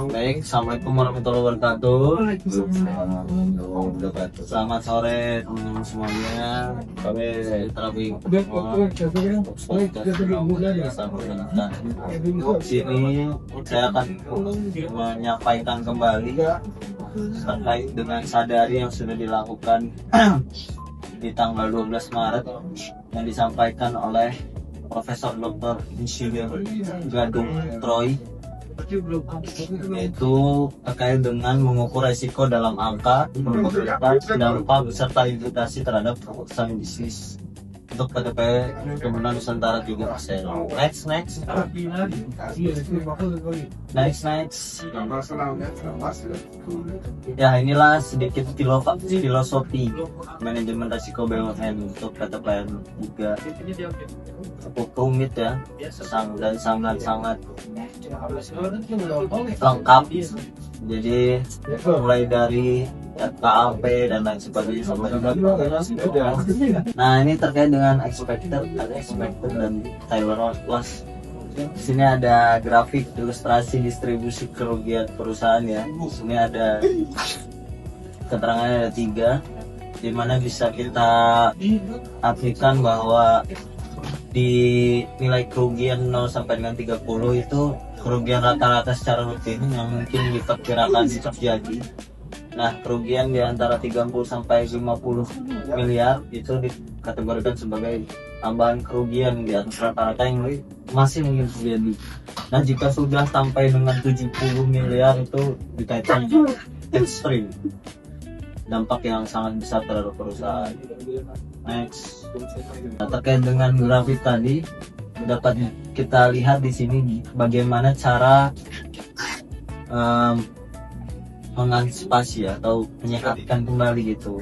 Baik, assalamualaikum warahmatullahi wabarakatuh. Selamat sore teman-teman semuanya. Kami terapi sini saya akan menyampaikan kembali terkait dengan sadari yang sudah dilakukan di tanggal 12 Maret yang disampaikan oleh Profesor Dr. Insinyur Gadung Troy, yaitu terkait dengan mengukur resiko dalam angka, probabilitas, dampak, serta implikasi terhadap keputusan bisnis untuk KTP Kebunan Nusantara 3%. Next. Ya, inilah sedikit filosofi manajemen resiko BUMN untuk KTPN juga cukup rumit ya, dan sangat lengkap. Jadi mulai dari KAP dan lain sebagainya sampai juga. Nah, ini terkait dengan expected dan Taylor loss. Di sini ada grafik ilustrasi distribusi kerugian perusahaan ya. Di sini ada keterangannya ada 3, di mana bisa kita artikan bahwa di nilai kerugian 0 sampai dengan 30 itu kerugian rata-rata secara rutin yang mungkin diperkirakan terjadi. Nah, kerugian di antara 30 sampai 50 miliar itu dikategorikan sebagai tambahan kerugian di atas rata-rata yang masih mungkin terjadi. Nah, jika sudah sampai dengan 70 miliar itu dikaitkan ekstrim, dampak yang sangat besar terhadap perusahaan. Next. Nah, terkait dengan grafik tadi dapat kita lihat di sini bagaimana cara mengantisipasi atau menyehatkan kembali gitu.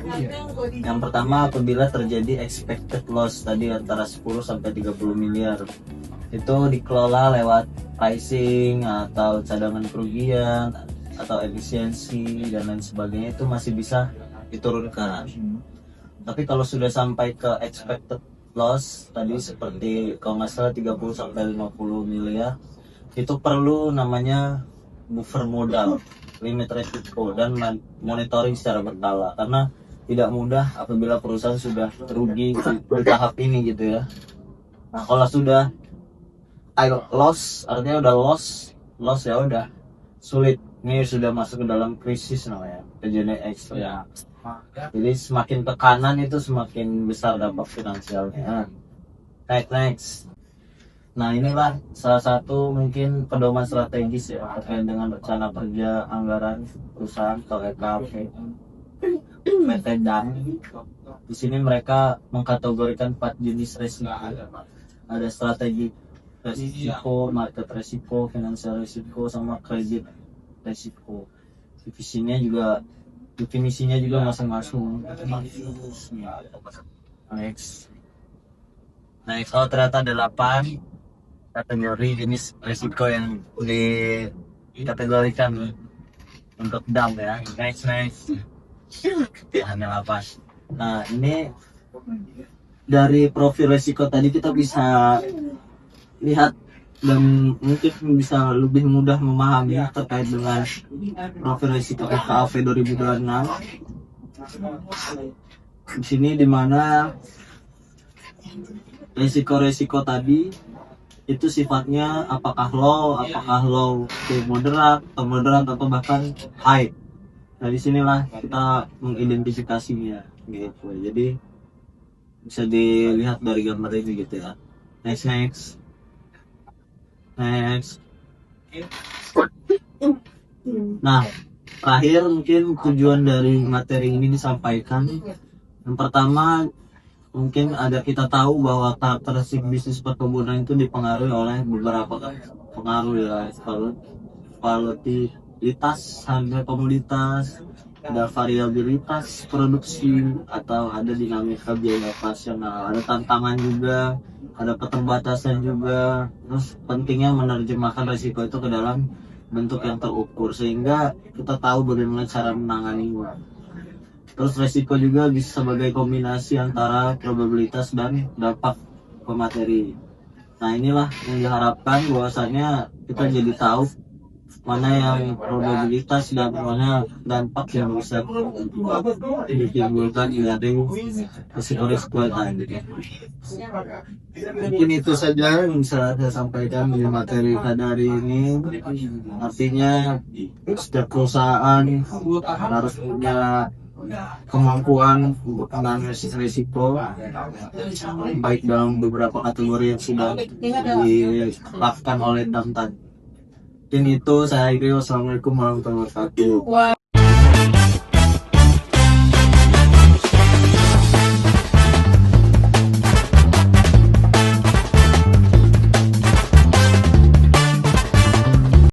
Yang pertama, apabila terjadi expected loss tadi antara 10 sampai 30 miliar, itu dikelola lewat pricing atau cadangan kerugian atau efisiensi dan lain sebagainya, itu masih bisa diturunkan. Tapi kalau sudah sampai ke expected loss tadi seperti kalau nggak salah 30 sampai 50 miliar, itu perlu namanya buffer modal, limit resiko, dan monitoring secara berkala, karena tidak mudah apabila perusahaan sudah rugi di tahap ini gitu ya. Nah, kalau sudah loss, artinya udah loss ya udah sulit, ini sudah masuk ke dalam krisis namanya, kejadian ekstrim ya. Jadi semakin ke kanan itu semakin besar dampak finansialnya. Next. Nah, inilah salah satu mungkin pedoman strategis ya terkait dengan rencana kerja anggaran perusahaan atau RKP PT Dan. Di sini mereka mengkategorikan 4 jenis resiko. Ada strategi resiko, market resiko, finansial resiko, sama kredit resiko. Definisinya juga masing-masing. Next. Oh, ternyata ada 8 kategori jenis resiko yang dikategorikan untuk DAM ya. Next. Ya, hanya 8. Nah, ini dari profil resiko tadi kita bisa lihat dan mungkin bisa lebih mudah memahami terkait dengan profil resiko FKAV 2026. Di sini dimana resiko-resiko tadi itu sifatnya apakah low ke moderat atau bahkan high. Nah, disinilah kita mengidentifikasinya gitu. Jadi bisa dilihat dari gambar ini gitu ya. Next. Nah, terakhir mungkin tujuan dari materi ini disampaikan. Yang pertama, mungkin ada kita tahu bahwa karakteristik bisnis perkebunan itu dipengaruhi oleh beberapa pengaruh ya, volatilitas harga komoditas, ada variabilitas produksi, atau ada dinamika biaya operasional, ada tantangan juga, ada keterbatasan juga. Terus pentingnya menerjemahkan risiko itu ke dalam bentuk yang terukur sehingga kita tahu bagaimana cara menanganinya. Terus resiko juga bisa sebagai kombinasi antara probabilitas dan dampak pemateri. Nah, inilah yang diharapkan bahwasanya kita jadi tahu mana yang probabilitas dan mana dampak yang bisa ditimbulkan dari risiko-risiko tadi. Mungkin itu saja yang bisa saya sampaikan di materi pada hari ini. Artinya setiap perusahaan harus punya kemampuan untuk menganalisis risiko, baik dalam beberapa kategori yang sudah dilakukan oleh Dam tadi. Mungkin itu saya akhiri. Wassalamualaikum warahmatullahi wabarakatuh.